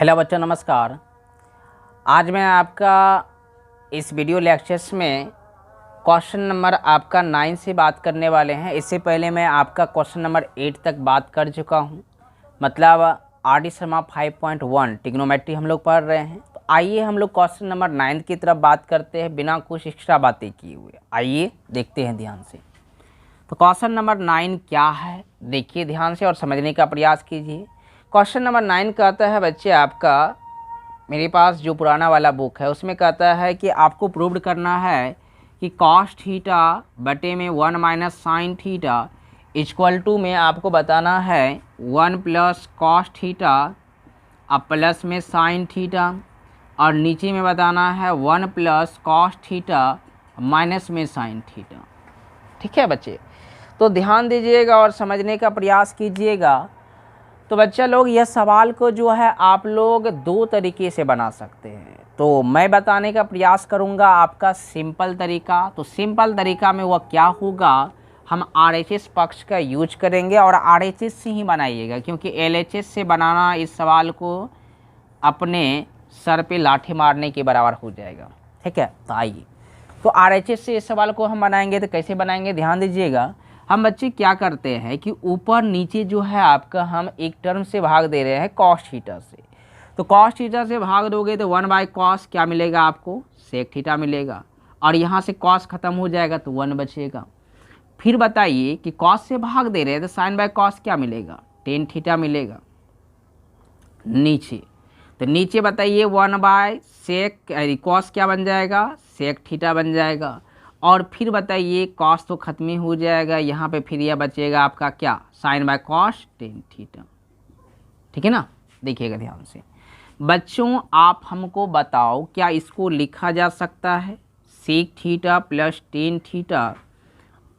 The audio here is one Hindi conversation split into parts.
हेलो बच्चों, नमस्कार। आज मैं आपका इस वीडियो लेक्चर्स में क्वेश्चन नंबर आपका 9 से बात करने वाले हैं। इससे पहले मैं आपका क्वेश्चन नंबर 8 तक बात कर चुका हूं। मतलब आर डी शर्मा 5.1 ट्रिग्नोमेट्री हम लोग पढ़ रहे हैं। तो आइए हम लोग क्वेश्चन नंबर 9 की तरफ बात करते हैं बिना कुछ एक्स्ट्रा बातें किए हुए। आइए देखते हैं ध्यान से। तो क्वेश्चन नंबर 9 क्या है, देखिए ध्यान से और समझने का प्रयास कीजिए। क्वेश्चन नंबर 9 कहता है बच्चे आपका, मेरे पास जो पुराना वाला बुक है उसमें कहता है कि आपको प्रूव करना है कि कॉस थीटा बटे में 1 minus sine theta equal to में आपको बताना है 1 प्लस कॉस थीटा अब प्लस में साइन थीटा, और नीचे में बताना है 1 प्लस कॉस थीटा माइनस में साइन थीटा। ठीक है बच्चे, तो ध्यान दीजिएगा और समझने का प्रयास कीजिएगा। तो बच्चा लोग यह सवाल को जो है आप लोग दो तरीके से बना सकते हैं। तो मैं बताने का प्रयास करूंगा आपका सिंपल तरीका। तो सिंपल तरीका में वह क्या होगा, हम आरएचएस पक्ष का यूज करेंगे और आरएचएस से ही बनाइएगा, क्योंकि एलएचएस से बनाना इस सवाल को अपने सर पे लाठी मारने के बराबर हो जाएगा। ठीक है, तो आइए तो आरएचएस से इस सवाल को हम बनाएंगे। तो कैसे बनाएंगे ध्यान दीजिएगा। हम बच्चे क्या करते हैं कि ऊपर नीचे जो है आपका हम एक टर्म से भाग दे रहे हैं कॉस थीटा से। तो कॉस थीटा से भाग दोगे तो 1 बाय कॉस क्या मिलेगा आपको, सेक थीटा मिलेगा, और यहाँ से कॉस खत्म हो जाएगा तो 1 बचेगा। फिर बताइए कि कॉस से भाग दे रहे हैं तो साइन बाय कॉस क्या मिलेगा, टेन थीटा मिलेगा। नीचे तो नीचे बताइए 1 बाय सेक कॉस क्या बन जाएगा, सेक थीटा बन जाएगा। और फिर बताइए कॉस तो खत्म ही हो जाएगा, यहाँ पे फिर यह बचेगा आपका क्या, sine by cos tan theta. ठीक है ना, देखिएगा ध्यान से। बच्चों आप हमको बताओ क्या इसको लिखा जा सकता है sec theta plus tan theta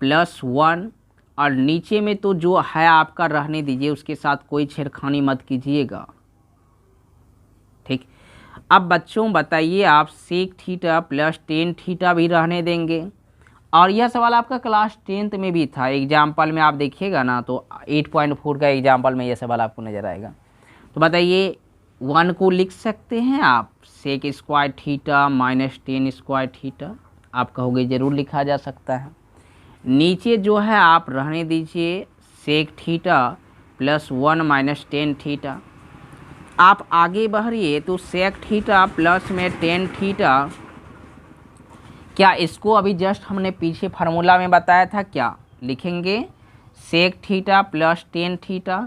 plus 1, और नीचे में तो जो है आपका रहने दीजिए, उसके साथ कोई छेड़खानी मत कीजिएगा। ठीक, अब बच्चों बताइए आप sec theta plus tan theta भी रहने देंगे। और यह सवाल आपका क्लास 10th में भी था, एग्जाम्पल में आप देखिएगा ना तो 8.4 का एग्जाम्पल में यह सवाल आपको नज़र आएगा। तो बताइए 1 को लिख सकते हैं आप sec square theta minus tan square theta, आप कहोगे ज़रूर लिखा जा सकता है। नीचे जो है आप रहने दीजिए sec theta plus 1 minus tan theta. आप आगे बढ़िए तो सेक थीटा प्लस में टेन थीटा, क्या इसको अभी जस्ट हमने पीछे फार्मूला में बताया था, क्या लिखेंगे sec theta plus tan theta,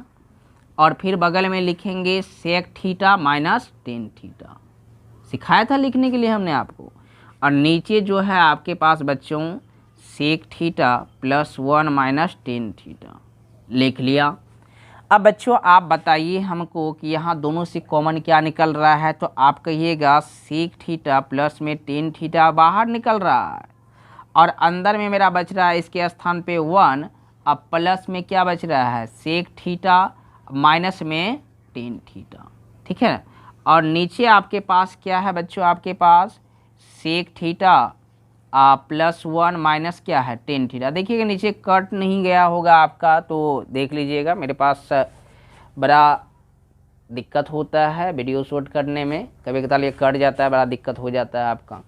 और फिर बगल में लिखेंगे sec theta minus tan theta. सिखाया था लिखने के लिए हमने आपको। और नीचे जो है आपके पास बच्चों sec theta plus 1 minus tan theta लिख लिया। अब बच्चों आप बताइए हमको कि यहाँ दोनों से कॉमन क्या निकल रहा है। तो आप कहिएगा सेक थीटा प्लस में टेन थीटा बाहर निकल रहा है, और अंदर में मेरा बच रहा है इसके स्थान पे 1, अब प्लस में क्या बच रहा है सेक थीटा माइनस में टेन थीटा। ठीक है, और नीचे आपके पास क्या है बच्चों, आपके पास सेक थीटा प्लस 1 माइनस क्या है टेन थीटा। देखिएगा नीचे कट नहीं गया होगा आपका, तो देख लीजिएगा। मेरे पास बड़ा दिक्कत होता है वीडियो शूट करने में, कभी कभी ये कट जाता है, बड़ा दिक्कत हो जाता है आपका।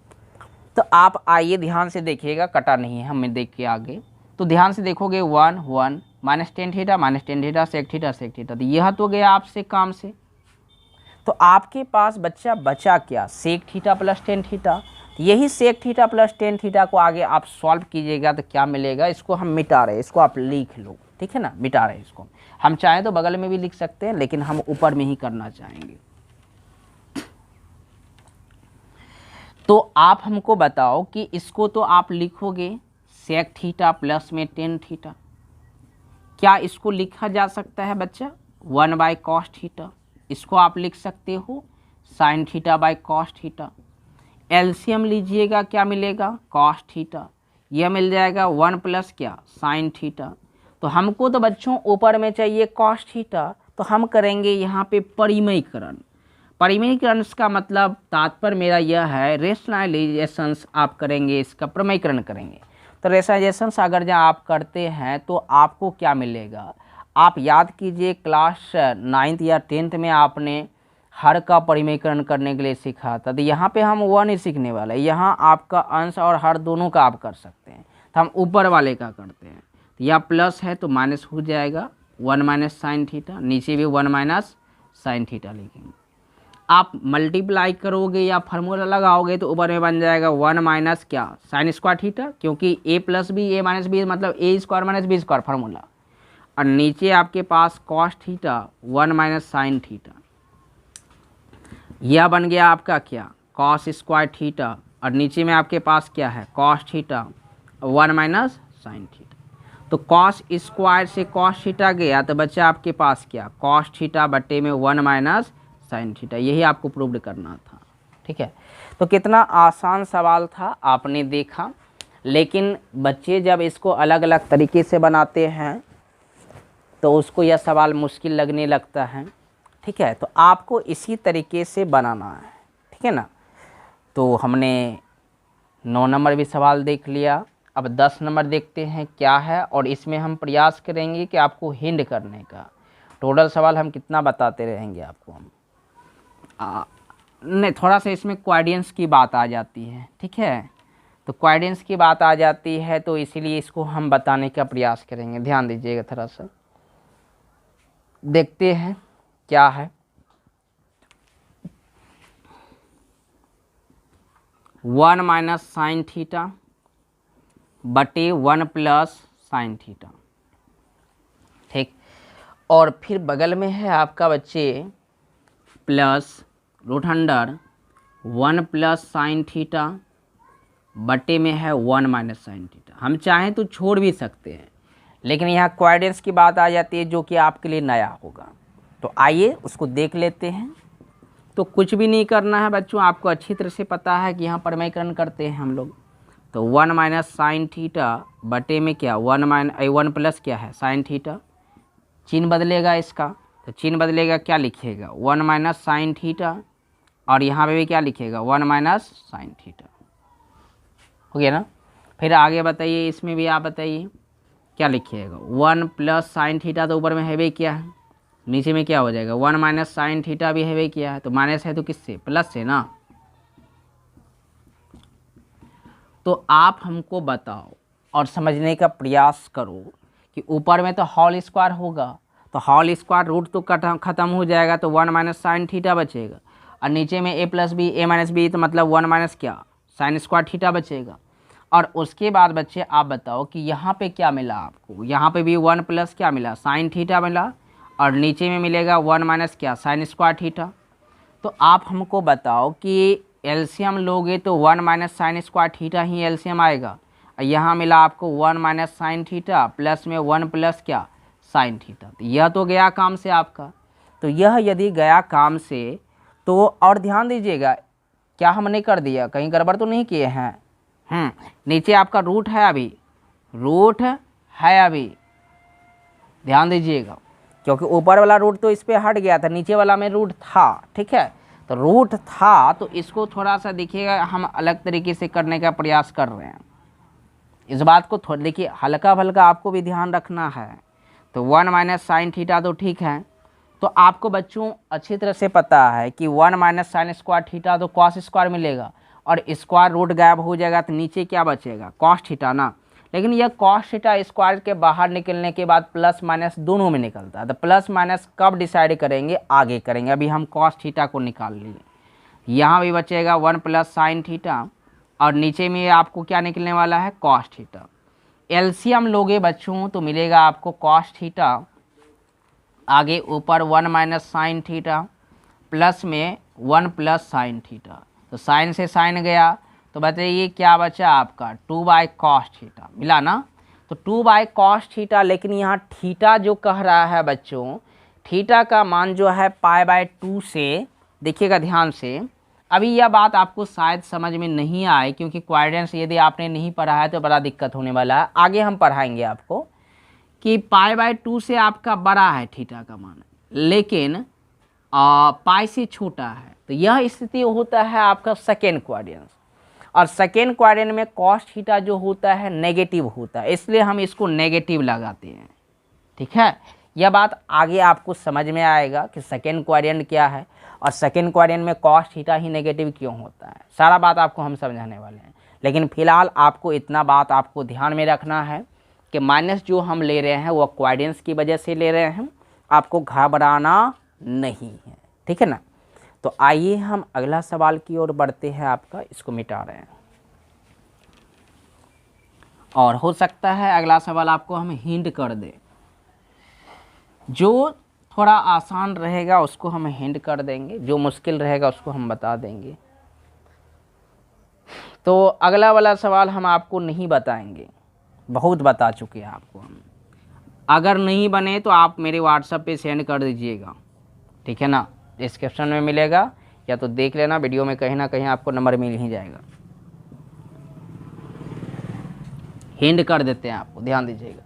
तो आप आइए ध्यान से देखिएगा, कटा नहीं है, हमें देख के आगे तो ध्यान से देखोगे 1 1 minus tan theta sec theta. तो यह तो गया आपसे काम से। तो आपके पास बच्चा बचा क्या, sec theta plus tan theta. यही sec theta plus tan theta को आगे आप सॉल्व कीजिएगा तो क्या मिलेगा, इसको हम मिटा रहे हैं, इसको आप लिख लो। ठीक है ना, मिटा रहे हैं इसको। हम चाहें तो बगल में भी लिख सकते हैं, लेकिन हम ऊपर में ही करना चाहेंगे। तो आप हमको बताओ कि इसको तो आप लिखोगे सेक थीटा प्लस में टेन थीटा, क्या इसको लिखा जा सकता है बच्चा 1 बाय कॉस थीटा। इसको आप लिख सकते हो sine theta by cos theta. LCM लीजिएगा क्या मिलेगा, कॉस थीटा, यह मिल जाएगा 1 प्लस क्या साइन थीटा। तो हमको तो बच्चों ऊपर में चाहिए कॉस थीटा, तो हम करेंगे यहाँ पे परिमयीकरण। परिमयीकरण का मतलब तात्पर्य मेरा यह है रेशनलाइजेशंस आप करेंगे, इसका प्रमेयीकरण करेंगे। तो रेशनलाइजेशंस अगर जब आप करते हैं तो आपको क्या मिलेगा, आप याद कीजिए क्लास 9th या 10th में आपने हर का परिमेयकरण करने के लिए सीखा था। तो यहाँ पे हम वह नहीं सीखने वाले, यहाँ आपका अंश और हर दोनों का आप कर सकते हैं। तो हम ऊपर वाले का करते हैं। तो यह प्लस है तो माइनस हो जाएगा 1 माइनस साइन थीटा, नीचे भी 1 माइनस साइन थीटा लिखेंगे। आप मल्टीप्लाई करोगे या फार्मूला लगाओगे तो ऊपर में बन जाएगा 1 माइनस क्या साइन स्क्वायर थीटा, क्योंकि A plus B A minus B मतलब A square minus B square formula, और नीचे आपके पास cos theta 1 minus sine theta. यह बन गया आपका क्या कॉस स्क्वायर थीटा, और नीचे में आपके पास क्या है cos theta 1 minus sine theta. तो कॉस स्क्वायर से कॉस थीटा गया तो बच्चा आपके पास क्या कॉस थीटा बट्टे में 1 माइनस साइन थीटा। यही आपको प्रूव करना था। ठीक है, तो कितना आसान सवाल था आपने देखा, लेकिन बच्चे जब इसको अलग अलग तरीके से बनाते हैं तो उसको यह सवाल मुश्किल लगने लगता है। ठीक है, तो आपको इसी तरीके से बनाना है। ठीक है ना, तो हमने 9 नंबर भी सवाल देख लिया, अब 10 नंबर देखते हैं क्या है, और इसमें हम प्रयास करेंगे कि आपको हिंट करने का। टोटल सवाल हम कितना बताते रहेंगे आपको हम नहीं, थोड़ा सा इसमें क्वाड्रेंस की बात आ जाती है। ठीक है, तो क्वाड्रेंस की बात आ जाती है तो इसीलिए इसको हम बताने का प्रयास करेंगे। ध्यान दीजिएगा, थोड़ा सा देखते हैं क्या है। 1 माइनस साइन थीटा बटे 1 प्लस साइन थीटा। ठीक, और फिर बगल में है आपका बच्चे plus root under 1 plus sine theta बटे में है 1 माइनस साइन थीटा। हम चाहें तो छोड़ भी सकते हैं, लेकिन यहाँ क्वाड्रेंस की बात आ जाती है जो कि आपके लिए नया होगा। तो आइए उसको देख लेते हैं। तो कुछ भी नहीं करना है बच्चों, आपको अच्छी तरह से पता है कि यहाँ परिमेयकरण करते हैं हम लोग। तो 1 माइनस साइन थीटा बटे में क्या 1 प्लस क्या है साइन थीटा, चिन्ह बदलेगा इसका, तो चिन्ह बदलेगा, क्या लिखिएगा 1 माइनस साइन थीटा, और यहाँ पे भी क्या लिखेगा 1 माइनस साइन थीटा। हो गया ना। फिर आगे बताइए, इसमें भी आप बताइए क्या लिखिएगा 1 प्लस साइन थीटा, तो ऊपर में है भी क्या है, नीचे में क्या हो जाएगा 1 माइनस साइन थीटा भी है भी क्या है, तो माइनस है तो किससे प्लस से ना। तो आप हमको बताओ और समझने का प्रयास करो कि ऊपर में तो होल स्क्वायर होगा, तो होल स्क्वायर रूट तो खत्म हो जाएगा, तो 1 माइनस साइन थीटा बचेगा, और नीचे में ए plus B A minus B तो मतलब 1 माइनस क्या साइन स्क्वायर थीटा बचेगा। और उसके बाद बच्चे आप बताओ कि यहाँ पे क्या मिला आपको, यहाँ पे भी 1 प्लस क्या मिला साइन थीटा मिला, और नीचे में मिलेगा 1 माइनस क्या साइन स्क्वायर थीटा। तो आप हमको बताओ कि एलसीएम लोगे तो 1 माइनस साइन स्क्वायर थीटा ही एलसीएम आएगा, और यहाँ मिला आपको 1 माइनस साइन थीटा प्लस में 1 प्लस क्या साइन थीटा। तो यह तो गया काम से आपका। तो यह यदि गया काम से तो और ध्यान दीजिएगा क्या हमने कर दिया, कहीं गड़बड़ तो नहीं किए हैं। नीचे आपका रूट है, अभी रूट है अभी, ध्यान दीजिएगा, क्योंकि ऊपर वाला रूट तो इस पे हट गया था, नीचे वाला में रूट था। ठीक है, तो रूट था तो इसको थोड़ा सा देखिएगा, हम अलग तरीके से करने का प्रयास कर रहे हैं। इस बात को थोड़ा देखिए, हल्का फल्का आपको भी ध्यान रखना है। तो 1 माइनस साइन थीटा तो ठीक है, तो आपको बच्चों अच्छी तरह से पता है कि 1 माइनस साइन स्क्वायर थीटा तो कॉस स्क्वायर मिलेगा, और स्क्वायर रूट गायब हो जाएगा तो नीचे क्या बचेगा कॉस थीटा ना। लेकिन यह कॉस थीटा स्क्वायर के बाहर निकलने के बाद प्लस माइनस दोनों में निकलता है। तो प्लस माइनस कब डिसाइड करेंगे, आगे करेंगे, अभी हम कॉस थीटा को निकाल लिए। यहाँ भी बचेगा 1 प्लस साइन थीटा, और नीचे में आपको क्या निकलने वाला है कॉस थीटा। एलसीएम लोगे बच्चों तो मिलेगा आपको कॉस थीटा, आगे ऊपर 1 माइनस साइन थीटा प्लस में 1 प्लस साइन थीटा। तो साइन से साइन गया तो बताइए क्या बचा आपका 2 बाई कॉस थीटा मिला ना। तो 2 बाई कॉस थीटा, लेकिन यहाँ थीटा जो कह रहा है बच्चों, थीटा का मान जो है π/2 से, देखिएगा ध्यान से, अभी यह बात आपको शायद समझ में नहीं आए, क्योंकि क्वाड्रेंस यदि आपने नहीं पढ़ा है तो बड़ा दिक्कत होने वाला है। आगे हम पढ़ाएंगे आपको कि π/2 से आपका बड़ा है थीटा का मान, लेकिन पाई से छोटा है। तो यह स्थिति होता है आपका सेकेंड क्वाड्रेंस, और सेकेंड क्वाड्रेंट में कॉस थीटा जो होता है नेगेटिव होता है, इसलिए हम इसको नेगेटिव लगाते हैं। ठीक है, यह बात आगे आपको समझ में आएगा कि सेकेंड क्वाड्रेंट क्या है। और सेकेंड क्वाड्रेंट में कॉस थीटा ही नेगेटिव क्यों होता है, सारा बात आपको हम समझाने वाले हैं। लेकिन फिलहाल आपको इतना बात आपको ध्यान में रखना है कि माइनस जो हम ले रहे हैं वो क्वाड्रेंट्स की वजह से ले रहे हैं, आपको घबराना नहीं है, ठीक है ना। तो आइए हम अगला सवाल की ओर बढ़ते हैं, आपका इसको मिटा रहे हैं। और हो सकता है अगला सवाल आपको हम हिंट कर दें, जो थोड़ा आसान रहेगा उसको हम हिंट कर देंगे, जो मुश्किल रहेगा उसको हम बता देंगे। तो अगला वाला सवाल हम आपको नहीं बताएंगे, बहुत बता चुके हैं आपको हम। अगर नहीं बने तो आप मेरे व्हाट्सएप पे सेंड कर दीजिएगा, ठीक है ना, डिस्क्रिप्शन में मिलेगा, या तो देख लेना वीडियो में कहीं ना कहीं आपको नंबर मिल ही जाएगा। हिंट कर देते हैं आपको, ध्यान दीजिएगा।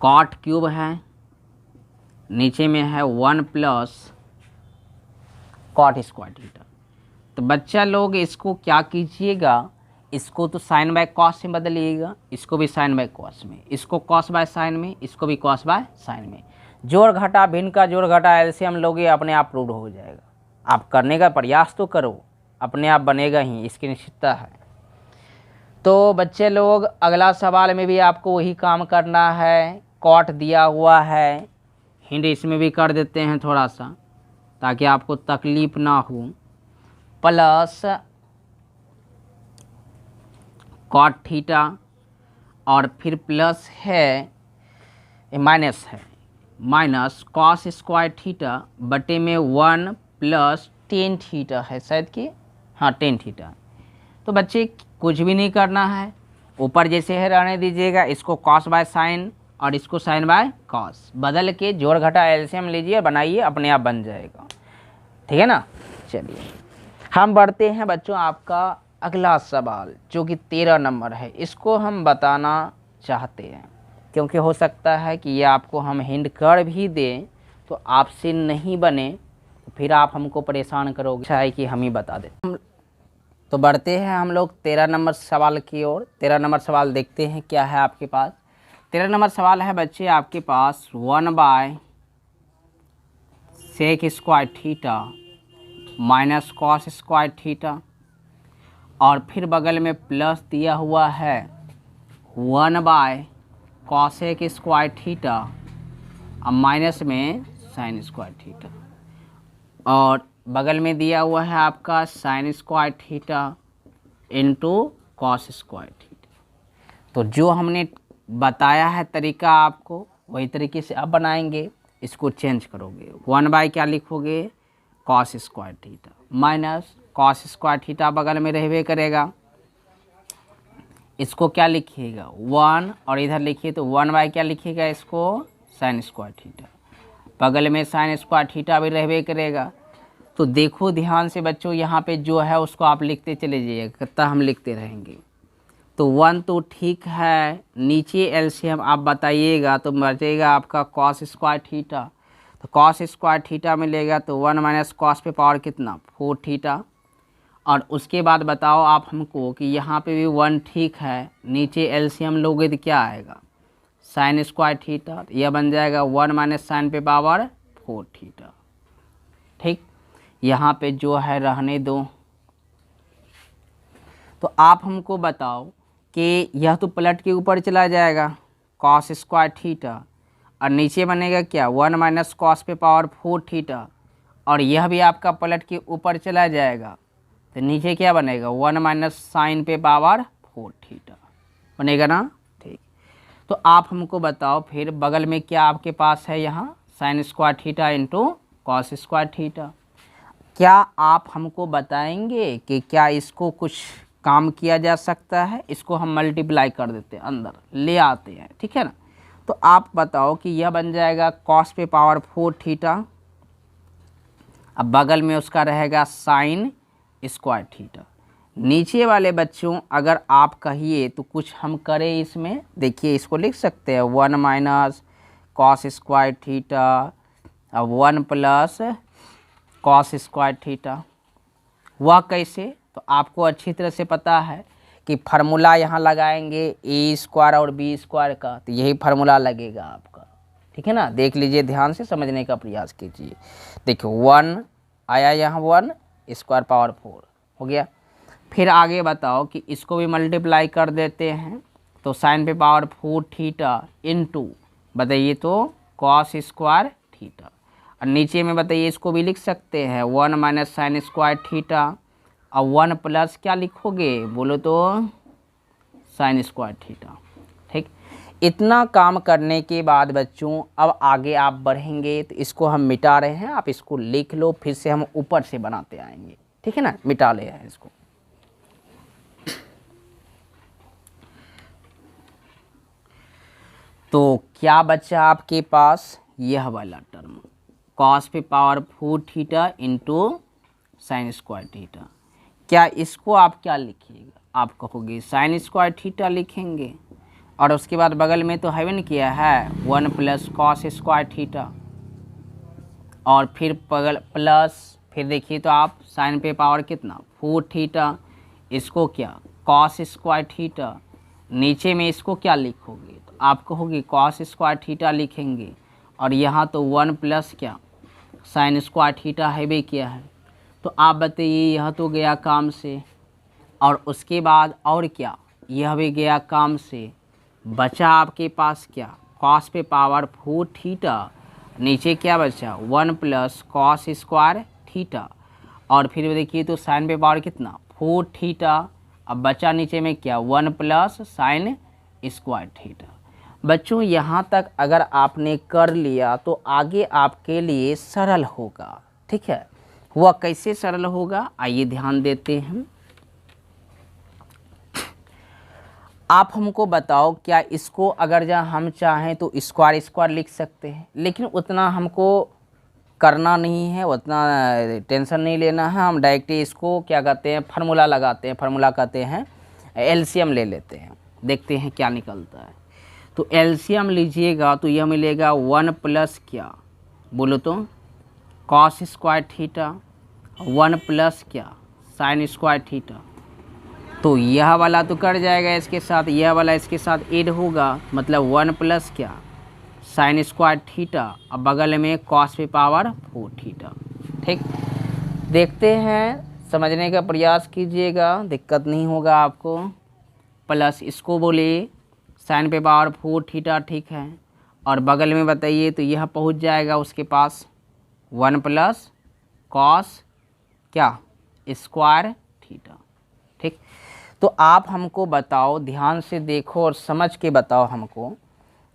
कॉट क्यूब है, नीचे में है 1 प्लस कॉट स्क्वायर थीटा। तो बच्चा लोग इसको क्या कीजिएगा, इसको तो साइन बाय कॉस से बदलिएगा, इसको भी साइन बाय कॉस में, इसको कॉस बाय साइन में, इसको भी कॉस बाय साइन में। जोड़ घटा, भिन्न का जोड़ घटा एलसीएम लोगे, अपने आप प्रूव हो जाएगा। आप करने का प्रयास तो करो, अपने आप बनेगा ही, इसकी निश्चितता है। तो बच्चे लोग अगला सवाल में भी आपको वही काम करना है, कॉट दिया हुआ है, हिंट इसमें भी कर देते हैं थोड़ा सा ताकि आपको तकलीफ ना हो, प्लस कॉट थीटा और फिर प्लस है, माइनस है, माइनस कॉस स्क्वायर थीटा बटे में 1 प्लस टेन थीटा है शायद कि, हाँ टेन थीटा। तो बच्चे कुछ भी नहीं करना है, ऊपर जैसे है रहने दीजिएगा, इसको कॉस बाय साइन और इसको साइन बाय कॉस बदल के जोड़ घटा एलसीएम लीजिए, बनाइए, अपने आप बन जाएगा, ठीक है ना। चलिए हम बढ़ते हैं बच्चों, आपका अगला सवाल जो कि 13 नंबर है, इसको हम बताना चाहते हैं क्योंकि हो सकता है कि ये आपको हम हिंट कर भी दें तो आपसे नहीं बने, फिर आप हमको परेशान करोगे, अच्छा है कि हम ही बता दें। तो बढ़ते हैं हम लोग 13 नंबर सवाल की ओर। 13 नंबर सवाल देखते हैं क्या है आपके पास। 13 नंबर सवाल है बच्चे आपके पास 1 by sec square theta minus cos square theta और फिर बगल में प्लस दिया हुआ है 1 बाय कॉसेक स्क्वायर थीटा और माइनस में साइन स्क्वायर थीटा और बगल में दिया हुआ है आपका sine square theta into cos square theta. तो जो हमने बताया है तरीका आपको, वही तरीके से आप बनाएंगे, इसको चेंज करोगे। 1 बाय क्या लिखोगे, cos square theta minus cos square theta बगल में रहबे करेगा, इसको क्या लिखिएगा 1 और इधर लिखिए तो 1 बाय क्या लिखिएगा, इसको साइन स्क्वायर थीटा, बगल में साइन स्क्वायर थीटा भी रहबे करेगा। तो देखो ध्यान से बच्चों, यहाँ पे जो है उसको आप लिखते चले जाइए, कितना हम लिखते रहेंगे। तो 1 तो ठीक है, नीचे एलसीएम आप बताइएगा तो बचेगा आपका कॉस स्क्वायर थीटा। तो कॉस स्क्वायर थीटा मिलेगा तो 1 माइनस कॉस पे पावर कितना 4 थीटा। और उसके बाद बताओ आप हमको कि यहाँ पे भी 1 ठीक है, नीचे एलसीएम लोगे तो क्या आएगा साइन स्क्वायर थीटा, तो यह बन जाएगा 1 माइनस साइन पे पावर 4 थीटा। ठीक, यहाँ पे जो है रहने दो। तो आप हमको बताओ कि यह तो पलट के ऊपर चला जाएगा कॉस स्क्वायर थीटा और नीचे बनेगा क्या 1 माइनस कॉस पे पावर 4 थीटा और यह भी आपका पलट के ऊपर चला जाएगा तो नीचे क्या बनेगा 1 माइनस साइन पे पावर 4 थीटा बनेगा ना। ठीक, तो आप हमको बताओ फिर बगल में क्या आपके पास है, यहाँ sign square theta into cos square theta. क्या आप हमको बताएंगे कि क्या इसको कुछ काम किया जा सकता है, इसको हम मल्टीप्लाई कर देते हैं, अंदर ले आते हैं, ठीक है ना। तो आप बताओ कि यह बन जाएगा कॉस पे पावर 4 थीटा, अब बगल में उसका रहेगा साइन स्क्वायर थीटा। नीचे वाले बच्चों अगर आप कहिए तो कुछ हम करें इसमें, देखिए इसको लिख सकते हैं 1 माइनस कॉस स्क्वायर थीटा और 1 प्लस कॉस स्क्वायर थीटा। वह कैसे, तो आपको अच्छी तरह से पता है कि फार्मूला यहाँ लगाएंगे ए स्क्वायर और बी स्क्वायर का, तो यही फार्मूला लगेगा आपका, ठीक है ना। देख लीजिए, ध्यान से समझने का प्रयास कीजिए। देखो 1 आया, यहाँ 1 स्क्वायर पावर 4 हो गया। फिर आगे बताओ कि इसको भी मल्टीप्लाई कर देते हैं, तो साइन पे पावर 4 थीटा इंटू बताइए तो कॉस स्क्वायर थीटा, और नीचे में बताइए इसको भी लिख सकते हैं 1 माइनस साइन स्क्वायर थीटा, और 1 प्लस क्या लिखोगे बोलो तो साइन स्क्वायर थीटा। ठीक, इतना काम करने के बाद बच्चों अब आगे आप बढ़ेंगे, तो इसको हम मिटा रहे हैं, आप इसको लिख लो, फिर से हम ऊपर से बनाते आएंगे। ठीक है ना, मिटा ले हैं इसको। तो क्या बचा आपके पास, यह वाला टर्म कॉस पे power 4 theta into sine square theta. क्या इसको आप क्या लिखिएगा, आप कहोगे साइन स्क्वायर थीटा लिखेंगे, और उसके बाद बगल में तो हैवन किया है 1 प्लस कॉस स्क्वायर थीटा, और फिर बगल प्लस, फिर देखिए तो आप साइन पे पावर कितना 4 थीटा, इसको क्या कॉस स्क्वायर थीटा, नीचे में इसको क्या लिखोगे, तो आप कहोगे कॉस स्क्वायर थीटा लिखेंगे, और यहाँ तो 1 प्लस क्या साइन स्क्वायर थीटा है भी क्या है। तो आप बताइए, यह तो गया काम से, और उसके बाद और क्या, यह भी गया काम से, बचा आपके पास क्या कॉस पे पावर 4 थीटा, नीचे क्या बचा 1 प्लस कॉस स्क्वायर थीटा, और फिर देखिए तो साइन पे पावर कितना 4 थीटा, अब बचा नीचे में क्या 1 प्लस साइन स्क्वायर थीटा। बच्चों यहाँ तक अगर आपने कर लिया तो आगे आपके लिए सरल होगा। ठीक है, वह कैसे सरल होगा आइए ध्यान देते हैं। आप हमको बताओ, क्या इसको अगर जहाँ हम चाहें तो स्क्वायर स्क्वायर लिख सकते हैं, लेकिन उतना हमको करना नहीं है, उतना टेंशन नहीं लेना है, हम डायरेक्ट इसको क्या कहते हैं फार्मूला लगाते हैं, फार्मूला कहते हैं एलसीएम ले लेते हैं, देखते हैं क्या निकलता है। तो एलसीएम लीजिएगा तो यह मिलेगा 1 प्लस क्या बोलो तो कॉस स्क्वायर थीटा, 1 प्लस क्या साइन स्क्वायर थीटा। तो यह वाला तो कट जाएगा इसके साथ, यह वाला इसके साथ ऐड होगा, मतलब 1 प्लस क्या साइन स्क्वायर थीटा, अब बगल में कॉस पे पावर 4 थीटा। ठीक, देखते हैं, समझने का प्रयास कीजिएगा, दिक्कत नहीं होगा आपको। प्लस इसको बोले साइन पे पावर 4 थीटा, ठीक है, और बगल में बताइए तो यह पहुंच जाएगा उसके पास 1 प्लस कॉस क्या स्क्वायर थीटा। ठीक, तो आप हमको बताओ, ध्यान से देखो और समझ के बताओ हमको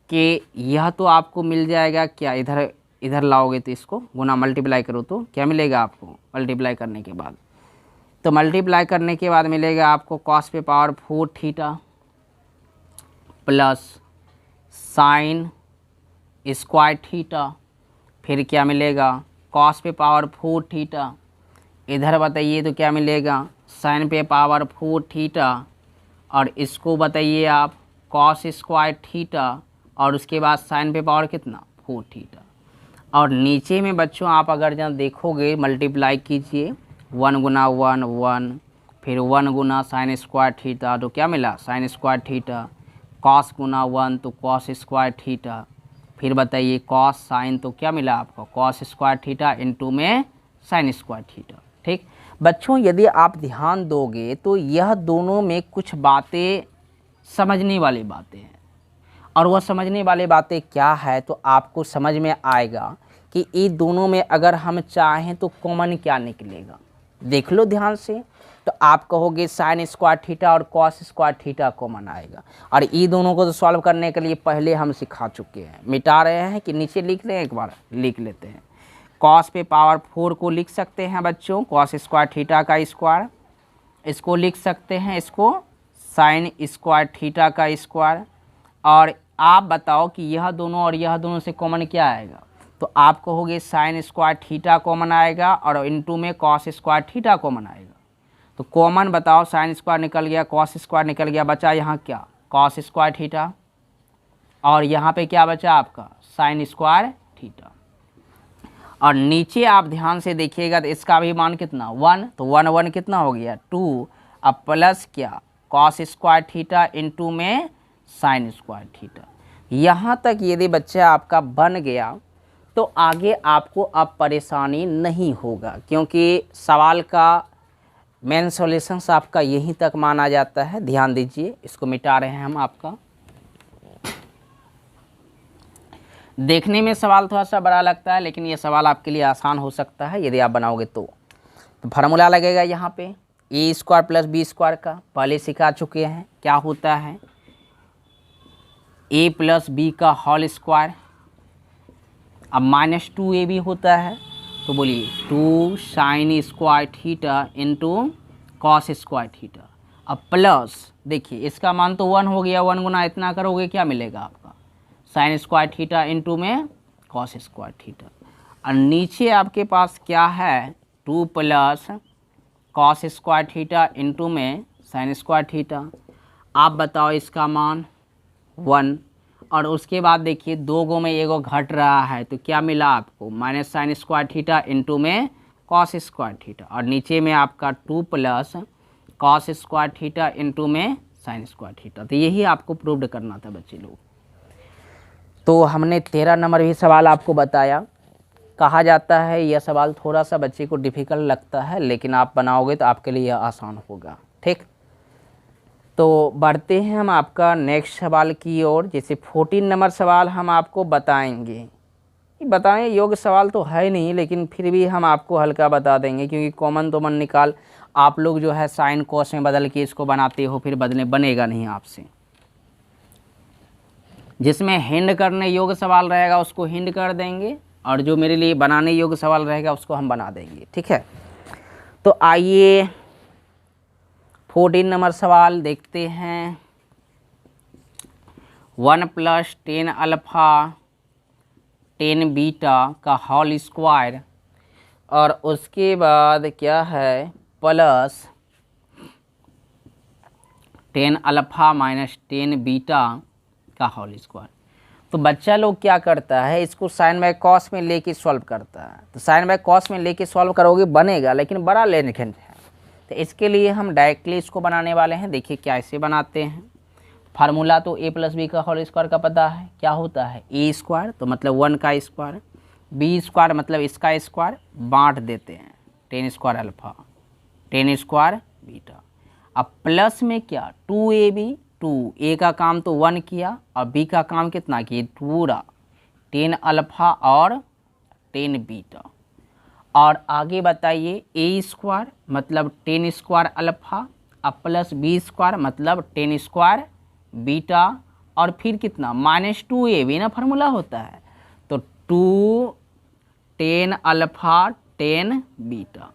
कि यह तो आपको मिल जाएगा क्या, इधर लाओगे तो इसको गुना मल्टीप्लाई करो तो क्या मिलेगा आपको, मल्टीप्लाई करने के बाद, तो मल्टीप्लाई करने के बाद मिलेगा आपको कॉस पे power 4 theta plus sign square theta, फिर क्या मिलेगा कॉस पे पावर 4 थीटा, इधर बताइए तो क्या मिलेगा साइन पे पावर 4 थीटा, और इसको बताइए आप कॉस स्क्वायर थीटा, और उसके बाद साइन पे पावर कितना 4 थीटा, और नीचे में बच्चों आप अगर जहाँ देखोगे मल्टीप्लाई कीजिए 1 गुना 1 1, फिर 1 गुना साइन स्क्वायर थीटा, तो क्या मिला साइन स्क्वायर थीटा, कॉस गुना 1 तो कॉस स्क्वायर थीटा, फिर बताइए कॉस साइन तो क्या मिला आपको कॉस स्क्वायर थीटा इंटू में साइन स्क्वायर थीटा। ठीक बच्चों, यदि आप ध्यान दोगे तो यह दोनों में कुछ बातें समझने वाली बातें हैं, और वह समझने वाली बातें क्या है तो आपको समझ में आएगा कि ये दोनों में अगर हम चाहें तो कॉमन क्या निकलेगा। देख लो ध्यान से, तो आप कहोगे साइन स्क्वायर थीटा और कॉस स्क्वायर थीटा कॉमन आएगा, और ये दोनों को तो सॉल्व करने के लिए पहले हम सिखा चुके हैं। मिटा रहे हैं कि नीचे लिख रहे हैं, एक बार लिख लेते हैं। कॉस पे पावर 4 को लिख सकते हैं बच्चों कॉस स्क्वायर थीटा का स्क्वायर, इसको लिख सकते हैं इसको साइन स्क्वायर थीटा का स्क्वायर, और आप बताओ कि यह दोनों और यह दोनों से कॉमन क्या आएगा, तो आप कहोगे साइन स्क्वायर थीटा कॉमन आएगा, और इनटू में कॉस स्क्वायर थीटा कॉमन आएगा। तो कॉमन बताओ, साइन स्क्वायर निकल गया, कॉस स्क्वायर निकल गया, बचा यहाँ क्या कॉस स्क्वायर थीटा, और यहाँ पे क्या बचा आपका साइन स्क्वायर थीटा। और नीचे आप ध्यान से देखिएगा तो इसका भी मान कितना 1, तो 1 1 कितना हो गया 2, अब प्लस क्या कॉस स्क्वायर थीटा इंटू में साइन स्क्वायर थीटा। यहाँ तक यदि बच्चा आपका बन गया तो आगे आपको अब परेशानी नहीं होगा, क्योंकि सवाल का मेन सॉल्यूशंस आपका यहीं तक माना जाता है। ध्यान दीजिए, इसको मिटा रहे हैं हम। आपका देखने में सवाल थोड़ा सा बड़ा लगता है, लेकिन ये सवाल आपके लिए आसान हो सकता है यदि आप बनाओगे तो फार्मूला लगेगा यहाँ पे ए स्क्वायर प्लस बी स्क्वायर का, पहले सिखा चुके हैं क्या होता है। ए प्लस बी का होल स्क्वायर, अब माइनस 2ab होता है, तो बोलिए 2 sign square theta into cos square theta. अब प्लस देखिए इसका मान तो 1 हो गया, 1 गुना इतना करोगे क्या मिलेगा आपका, साइन स्क्वायर थीटा इंटू में कॉस स्क्वायर थीटा। और नीचे आपके पास क्या है, 2 plus cos square theta into में साइन स्क्वायर थीटा। आप बताओ इसका मान 1, और उसके बाद देखिए 2 गो में एगो घट रहा है, तो क्या मिला आपको, minus sign square theta into में कॉस स्क्वायर थीटा। और नीचे में आपका 2 plus cos square theta into में साइन स्क्वायर थीटा। तो यही आपको प्रूव्ड करना था बच्चे लोग। तो हमने 13 नंबर भी सवाल आपको बताया। कहा जाता है यह सवाल थोड़ा सा बच्चे को डिफ़िकल्ट लगता है, लेकिन आप बनाओगे तो आपके लिए यह आसान होगा। ठीक, तो बढ़ते हैं हम आपका नेक्स्ट सवाल की ओर। जैसे 14 नंबर सवाल हम आपको बताएंगे, बताने योग्य सवाल तो है नहीं, लेकिन फिर भी हम आपको हल्का बता देंगे, क्योंकि कॉमन तो मन निकाल आप लोग जो है साइन कॉस में बदल के इसको बनाते हो, फिर बनेगा नहीं आपसे। जिसमें हिंड करने योग्य सवाल रहेगा उसको हिंड कर देंगे, और जो मेरे लिए बनाने योग्य सवाल रहेगा उसको हम बना देंगे। ठीक है, तो आइए 14 नंबर सवाल देखते हैं। 1 + 10 अल्फ़ा 10 बीटा का होल स्क्वायर, और उसके बाद क्या है प्लस 10 अल्फ़ा माइनस 10 बीटा का होल स्क्वायर। तो बच्चा लोग क्या करता है, इसको साइन बाय कॉस में लेके सॉल्व करता है। तो साइन बाय कॉस में लेके सॉल्व करोगे बनेगा, लेकिन बड़ा लेनखंड है। तो इसके लिए हम डायरेक्टली इसको बनाने वाले हैं। देखिए क्या ऐसे बनाते हैं। फार्मूला तो a + b का होल स्क्वायर का पता है, क्या होता है a स्क्वायर, तो मतलब 1 का स्क्वायर, b स्क्वायर मतलब इसका स्क्वायर, बांट देते हैं 10 स्क्वायर अल्फ़ा 10 स्क्वायर बीटा। अब प्लस में क्या 2ab, 2 a का काम तो 1 किया, और b का काम कितना किया पूरा 10 अल्फ़ा और 10 बीटा। और आगे बताइए a स्क्वायर मतलब 10 स्क्वायर अल्फ़ा, अब प्लस b स्क्वायर मतलब 10 स्क्वायर बीटा, और फिर कितना -2ab ना फार्मूला होता है, तो 2 10 अल्फ़ा 10 बीटा।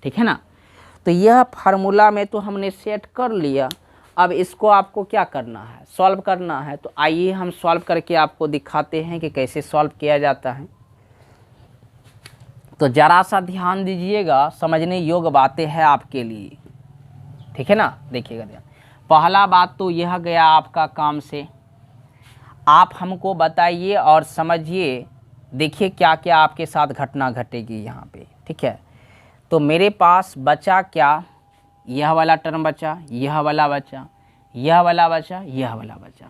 ठीक है ना, तो यह फार्मूला में तो हमने सेट कर लिया। अब इसको आपको क्या करना है, सॉल्व करना है। तो आइए हम सॉल्व करके आपको दिखाते हैं कि कैसे सॉल्व किया जाता है। तो ज़रा सा ध्यान दीजिएगा, समझने योग्य बातें हैं आपके लिए। ठीक है ना, देखिएगा ध्यान। पहला बात तो यह गया आपका काम से, आप हमको बताइए और समझिए, देखिए क्या क्या आपके साथ घटना घटेगी यहाँ पे। ठीक है, तो मेरे पास बचा क्या, यह वाला टर्म बचा, यह वाला बचा, यह वाला बचा, यह वाला बचा।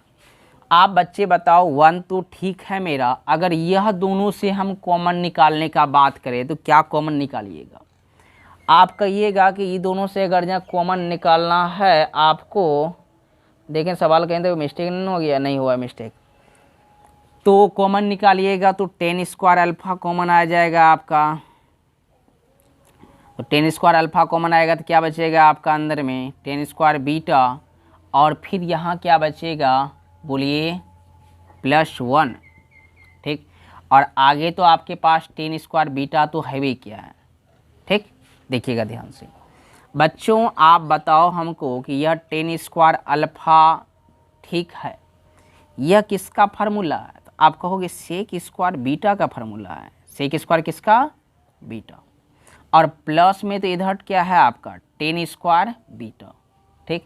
आप बच्चे बताओ 1 तो ठीक है मेरा, अगर यह दोनों से हम कॉमन निकालने का बात करें तो क्या कॉमन निकालिएगा। आप कहिएगा कि ये दोनों से अगर जहाँ कॉमन निकालना है आपको, देखें सवाल कहें तो मिस्टेक नहीं हो गया, नहीं हुआ मिस्टेक, तो कॉमन निकालिएगा तो 10 स्क्वायर अल्फ़ा कॉमन आ जाएगा आपका। तो 10 स्क्वायर अल्फ़ा कॉमन आएगा तो क्या बचेगा आपका अंदर में 10 स्क्वायर बीटा, और फिर यहाँ क्या बचेगा बोलिए +1। ठीक, और आगे तो आपके पास 10 स्क्वायर बीटा तो है भी क्या है। ठीक, देखिएगा ध्यान से बच्चों, आप बताओ हमको कि यह 10 स्क्वायर अल्फ़ा ठीक है, यह किसका फार्मूला है। तो आप कहोगे सेक स्क्वायर बीटा का फार्मूला है। सेक स्क्वायर किसका, बीटा, और प्लस में तो इधर क्या है आपका 10 स्क्वायर बीटा। ठीक,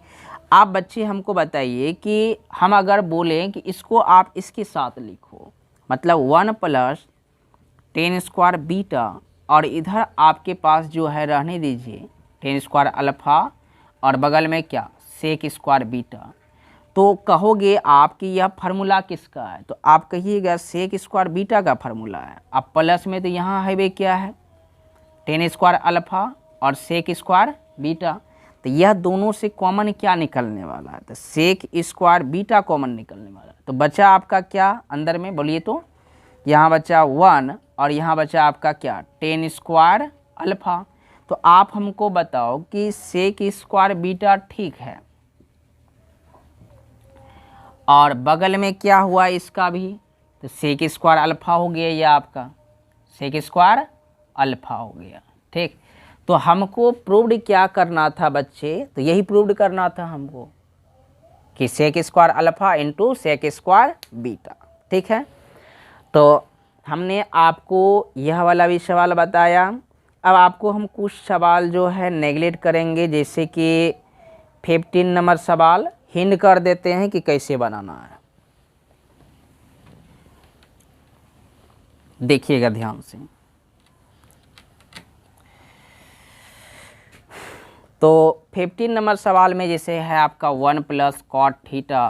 आप बच्चे हमको बताइए कि हम अगर बोलें कि इसको आप इसके साथ लिखो, मतलब 1 + 10 स्क्वायर बीटा, और इधर आपके पास जो है रहने दीजिए 10 स्क्वायर अल्फ़ा, और बगल में क्या सेक स्क्वायर बीटा। तो कहोगे आप कि यह फार्मूला किसका है, तो आप कहिएगा सेक स्क्वायर बीटा का फार्मूला है। अब प्लस में तो यहाँ है वे क्या है, टेन स्क्वायर अल्फा और सेक स्क्वायर बीटा, तो यह दोनों से कॉमन क्या निकलने वाला है, तो सेक स्क्वायर बीटा कॉमन निकलने वाला है। तो बचा आपका क्या अंदर में बोलिए, तो यहाँ बचा 1 और यहाँ बचा आपका क्या, टेन स्क्वायर अल्फा। तो आप हमको बताओ कि सेक स्क्वायर बीटा ठीक है, और बगल में क्या हुआ इसका भी, तो सेक स्क्वायर अल्फा हो गया, ये आपका सेक स्क्वायर अल्फा हो गया। ठीक, तो हमको प्रूव्ड क्या करना था बच्चे, तो यही प्रूव्ड करना था हमको कि sec square alpha into sec square beta. ठीक है, तो हमने आपको यह वाला भी सवाल बताया। अब आपको हम कुछ सवाल जो है नेगलेक्ट करेंगे, जैसे कि 15 नंबर सवाल हिंट कर देते हैं कि कैसे बनाना है। देखिएगा ध्यान से। तो 15 नंबर सवाल में जैसे है आपका 1 plus cot theta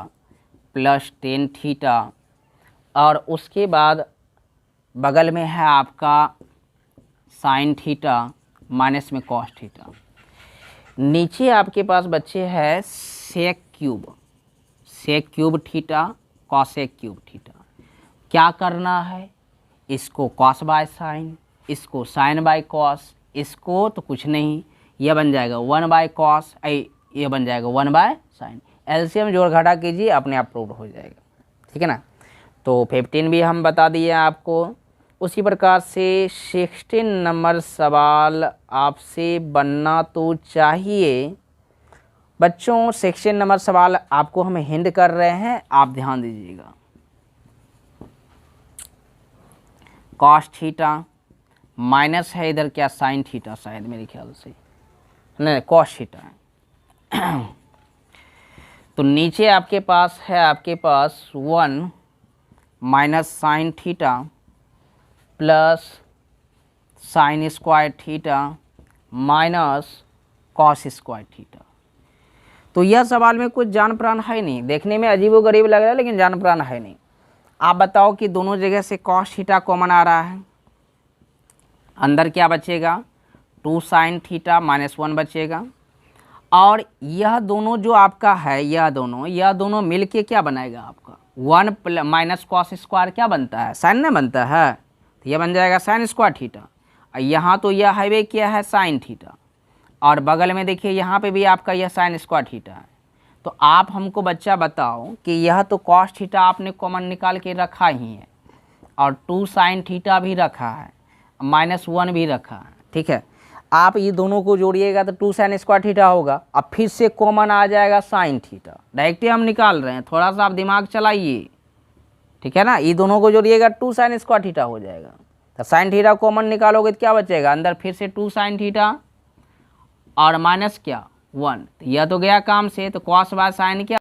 plus tan theta, और उसके बाद बगल में है आपका साइन थीटा माइनस में कॉस थीटा। नीचे आपके पास बच्चे है sec cube theta cosec cube theta. क्या करना है, इसको कॉस बाय साइन, इसको साइन बाय कॉस, इसको तो कुछ नहीं, यह बन जाएगा 1 बाय कॉस, ये बन जाएगा 1 बाय साइन। एलसीएम जोड़ घटा कीजिए, अपने आप प्रूव हो जाएगा। ठीक है ना, तो 15 भी हम बता दिए आपको। उसी प्रकार से 16 नंबर सवाल आपसे बनना तो चाहिए बच्चों। 16 नंबर सवाल आपको हम हिंट कर रहे हैं, आप ध्यान दीजिएगा। कॉस थीटा माइनस है इधर क्या, साइन थीटा शायद मेरे ख्याल से, नहीं कॉस थीटा है। तो नीचे आपके पास है, आपके पास 1 minus sine theta plus sign square theta minus cos square theta. तो यह सवाल में कुछ जान प्राण है नहीं, देखने में अजीब व गरीब लग रहा है लेकिन जान प्राण है नहीं। आप बताओ कि दोनों जगह से कॉस थीटा कॉमन आ रहा है, अंदर क्या बचेगा, 2 साइन थीटा माइनस 1 बचेगा, और यह दोनों जो आपका है, यह दोनों मिलके क्या बनाएगा आपका 1 प्लस माइनस कॉस स्क्वायर क्या बनता है, साइन ना बनता है, तो यह बन जाएगा साइन स्क्वायर थीटा। और यहाँ तो यह हाईवे क्या है, साइन थीटा, और बगल में देखिए यहाँ पे भी आपका यह साइन स्क्वायर थीटा है। तो आप हमको बच्चा बताओ कि यह तो कॉस थीटा आपने कॉमन निकाल के रखा ही है, और 2 साइन थीटा भी रखा है, -1 भी रखा है। ठीक है, आप ये दोनों को जोड़िएगा तो 2 साइन स्क्वायर थीटा होगा, अब फिर से कॉमन आ जाएगा साइन थीटा, डायरेक्टली हम निकाल रहे हैं, थोड़ा सा आप दिमाग चलाइए। ठीक है ना, ये दोनों को जोड़िएगा 2 साइन स्क्वायर थीटा हो जाएगा, तो साइन थीटा कॉमन निकालोगे तो क्या बचेगा, अंदर फिर से 2 साइन थीटा और माइनस क्या 1, तो यह तो गया काम से, तो कॉस बाय साइन क्या